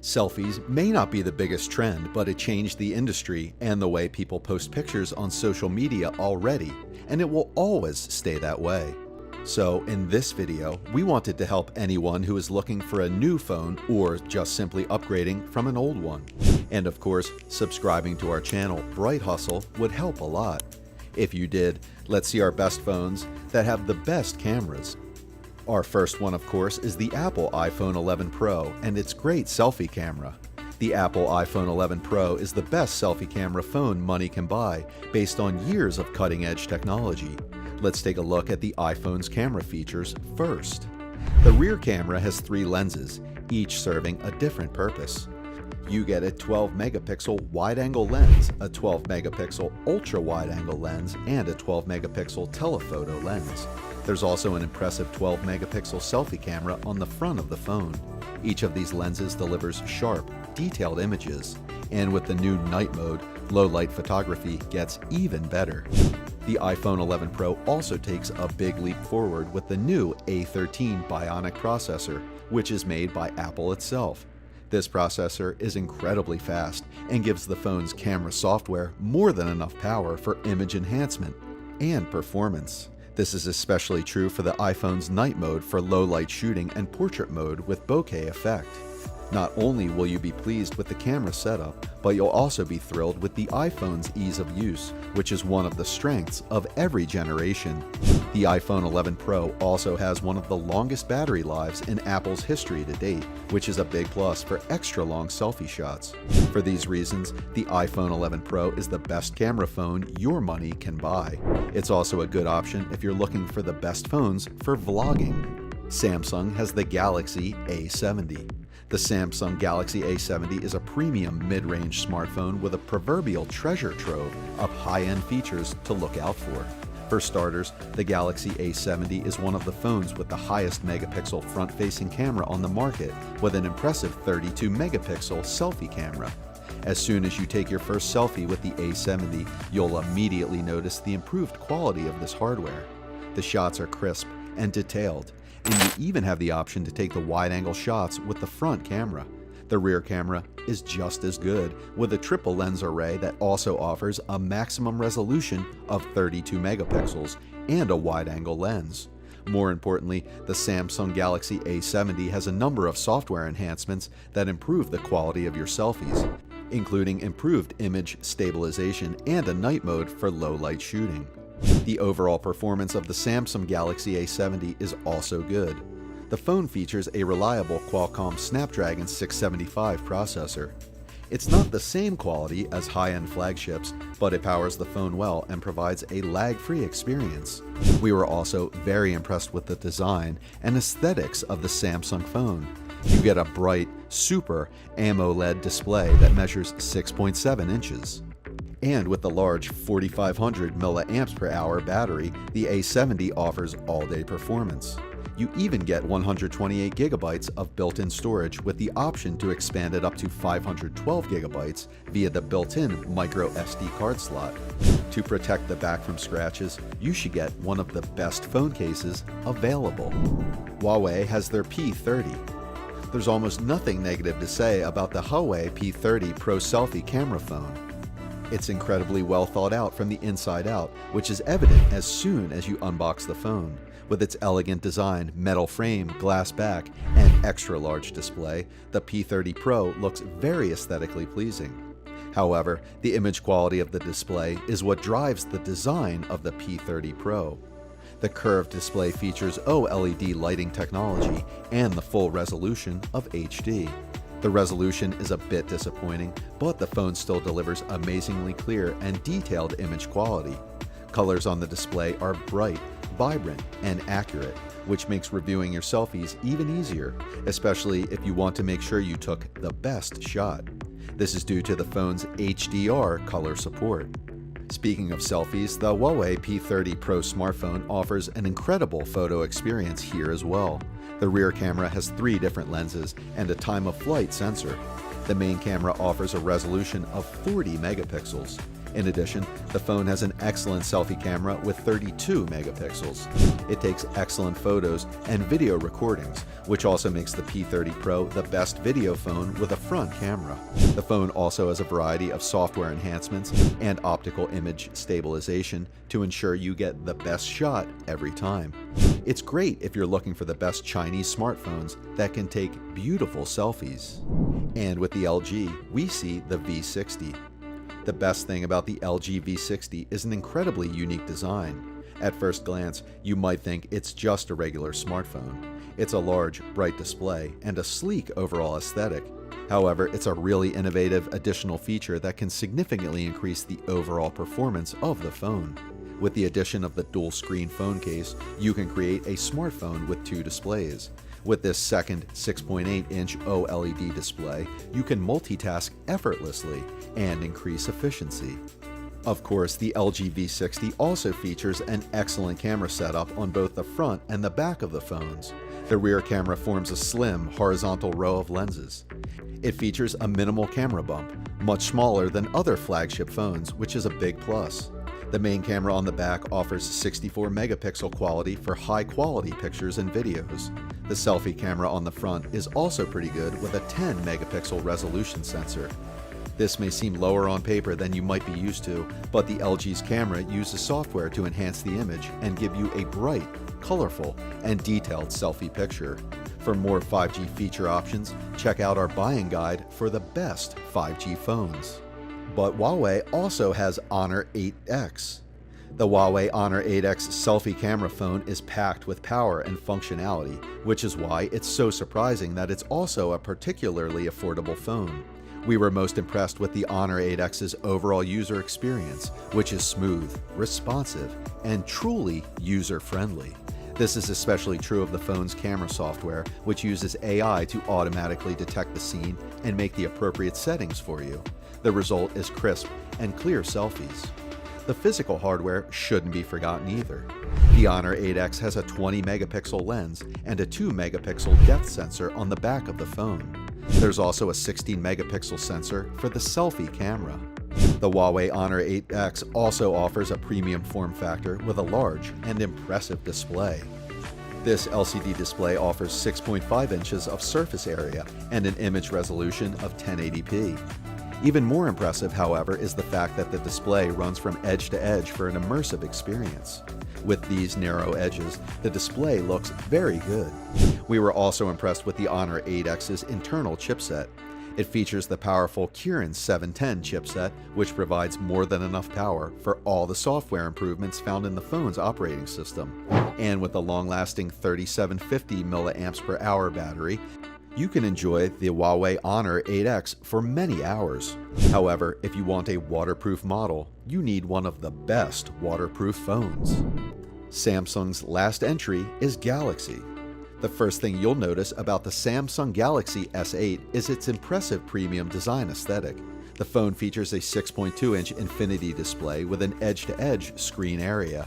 Selfies may not be the biggest trend, but it changed the industry and the way people post pictures on social media already, and it will always stay that way. So in this video, we wanted to help anyone who is looking for a new phone or just simply upgrading from an old one. And of course, subscribing to our channel, Bright Hustle, would help a lot. If you did, let's see our best phones that have the best cameras. Our first one, of course, is the Apple iPhone 11 Pro and its great selfie camera. The Apple iPhone 11 Pro is the best selfie camera phone money can buy based on years of cutting-edge technology. Let's take a look at the iPhone's camera features first. The rear camera has 3 lenses, each serving a different purpose. You get a 12-megapixel wide-angle lens, a 12-megapixel ultra-wide-angle lens, and a 12-megapixel telephoto lens. There's also an impressive 12-megapixel selfie camera on the front of the phone. Each of these lenses delivers sharp, detailed images, and with the new night mode, low-light photography gets even better. The iPhone 11 Pro also takes a big leap forward with the new A13 Bionic processor, which is made by Apple itself. This processor is incredibly fast and gives the phone's camera software more than enough power for image enhancement and performance. This is especially true for the iPhone's night mode for low-light shooting and portrait mode with bokeh effect. Not only will you be pleased with the camera setup, but you'll also be thrilled with the iPhone's ease of use, which is one of the strengths of every generation. The iPhone 11 Pro also has one of the longest battery lives in Apple's history to date, which is a big plus for extra long selfie shots. For these reasons, the iPhone 11 Pro is the best camera phone your money can buy. It's also a good option if you're looking for the best phones for vlogging. Samsung has the Galaxy A70. The Samsung Galaxy A70 is a premium mid-range smartphone with a proverbial treasure trove of high-end features to look out for. For starters, the Galaxy A70 is one of the phones with the highest megapixel front-facing camera on the market, with an impressive 32-megapixel selfie camera. As soon as you take your first selfie with the A70, you'll immediately notice the improved quality of this hardware. The shots are crisp and detailed, and you even have the option to take the wide-angle shots with the front camera. The rear camera is just as good, with a triple lens array that also offers a maximum resolution of 32 megapixels and a wide-angle lens. More importantly, the Samsung Galaxy A70 has a number of software enhancements that improve the quality of your selfies, including improved image stabilization and a night mode for low-light shooting. The overall performance of the Samsung Galaxy A70 is also good. The phone features a reliable Qualcomm Snapdragon 675 processor. It's not the same quality as high-end flagships, but it powers the phone well and provides a lag-free experience. We were also very impressed with the design and aesthetics of the Samsung phone. You get a bright, super AMOLED display that measures 6.7 inches. And with the large 4500 mAh battery, the A70 offers all-day performance. You even get 128 gigabytes of built-in storage with the option to expand it up to 512 gigabytes via the built-in micro SD card slot. To protect the back from scratches, you should get one of the best phone cases available. Huawei has their P30. There's almost nothing negative to say about the Huawei P30 Pro Selfie camera phone. It's incredibly well thought out from the inside out, which is evident as soon as you unbox the phone. With its elegant design, metal frame, glass back, and extra-large display, the P30 Pro looks very aesthetically pleasing. However, the image quality of the display is what drives the design of the P30 Pro. The curved display features OLED lighting technology and the full resolution of HD. The resolution is a bit disappointing, but the phone still delivers amazingly clear and detailed image quality. Colors on the display are bright, vibrant, and accurate, which makes reviewing your selfies even easier, especially if you want to make sure you took the best shot. This is due to the phone's HDR color support. Speaking of selfies, the Huawei P30 Pro smartphone offers an incredible photo experience here as well. The rear camera has 3 different lenses and a time-of-flight sensor. The main camera offers a resolution of 40 megapixels. In addition, the phone has an excellent selfie camera with 32 megapixels. It takes excellent photos and video recordings, which also makes the P30 Pro the best video phone with a front camera. The phone also has a variety of software enhancements and optical image stabilization to ensure you get the best shot every time. It's great if you're looking for the best Chinese smartphones that can take beautiful selfies. And with the LG, we see the V60. The best thing about the LG V60 is an incredibly unique design. At first glance, you might think it's just a regular smartphone. It's a large, bright display and a sleek overall aesthetic. However, it's a really innovative additional feature that can significantly increase the overall performance of the phone. With the addition of the dual-screen phone case, you can create a smartphone with two displays. With this second 6.8-inch OLED display, you can multitask effortlessly and increase efficiency. Of course, the LG V60 also features an excellent camera setup on both the front and the back of the phones. The rear camera forms a slim, horizontal row of lenses. It features a minimal camera bump, much smaller than other flagship phones, which is a big plus. The main camera on the back offers 64 megapixel quality for high-quality pictures and videos. The selfie camera on the front is also pretty good with a 10 megapixel resolution sensor. This may seem lower on paper than you might be used to, but the LG's camera uses software to enhance the image and give you a bright, colorful, and detailed selfie picture. For more 5G feature options, check out our buying guide for the best 5G phones. But Huawei also has Honor 8X. The Huawei Honor 8X selfie camera phone is packed with power and functionality, which is why it's so surprising that it's also a particularly affordable phone. We were most impressed with the Honor 8X's overall user experience, which is smooth, responsive, and truly user-friendly. This is especially true of the phone's camera software, which uses AI to automatically detect the scene and make the appropriate settings for you. The result is crisp and clear selfies. The physical hardware shouldn't be forgotten either. The Honor 8X has a 20 megapixel lens and a 2 megapixel depth sensor on the back of the phone. There's also a 16 megapixel sensor for the selfie camera. The Huawei Honor 8X also offers a premium form factor with a large and impressive display. This LCD display offers 6.5 inches of surface area and an image resolution of 1080p. Even more impressive, however, is the fact that the display runs from edge to edge for an immersive experience. With these narrow edges, the display looks very good. We were also impressed with the Honor 8X's internal chipset. It features the powerful Kirin 710 chipset, which provides more than enough power for all the software improvements found in the phone's operating system. And with the long-lasting 3750 mAh battery, you can enjoy the Huawei Honor 8X for many hours. However, if you want a waterproof model, you need one of the best waterproof phones. Samsung's last entry is Galaxy. The first thing you'll notice about the Samsung Galaxy S8 is its impressive premium design aesthetic. The phone features a 6.2-inch Infinity display with an edge-to-edge screen area.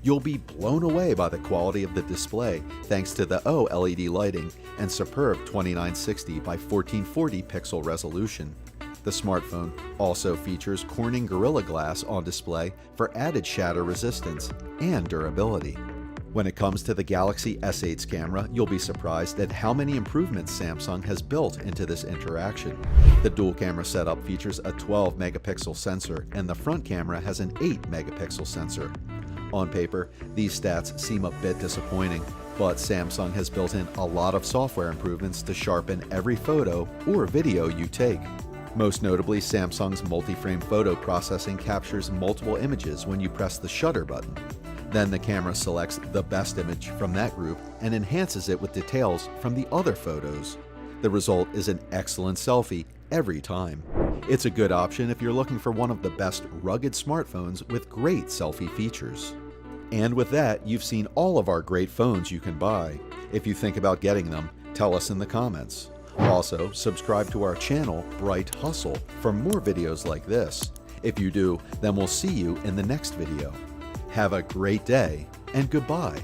You'll be blown away by the quality of the display thanks to the OLED lighting and superb 2960 by 1440 pixel resolution. The smartphone also features Corning Gorilla Glass on display for added shatter resistance and durability. When it comes to the Galaxy S8's camera, you'll be surprised at how many improvements Samsung has built into this interaction. The dual camera setup features a 12 megapixel sensor and the front camera has an 8 megapixel sensor. On paper, these stats seem a bit disappointing, but Samsung has built in a lot of software improvements to sharpen every photo or video you take. Most notably, Samsung's multi-frame photo processing captures multiple images when you press the shutter button. Then the camera selects the best image from that group and enhances it with details from the other photos. The result is an excellent selfie every time. It's a good option if you're looking for one of the best rugged smartphones with great selfie features. And with that, you've seen all of our great phones you can buy. If you think about getting them, tell us in the comments. Also, subscribe to our channel, Bright Hustle, for more videos like this. If you do, then we'll see you in the next video. Have a great day, and goodbye.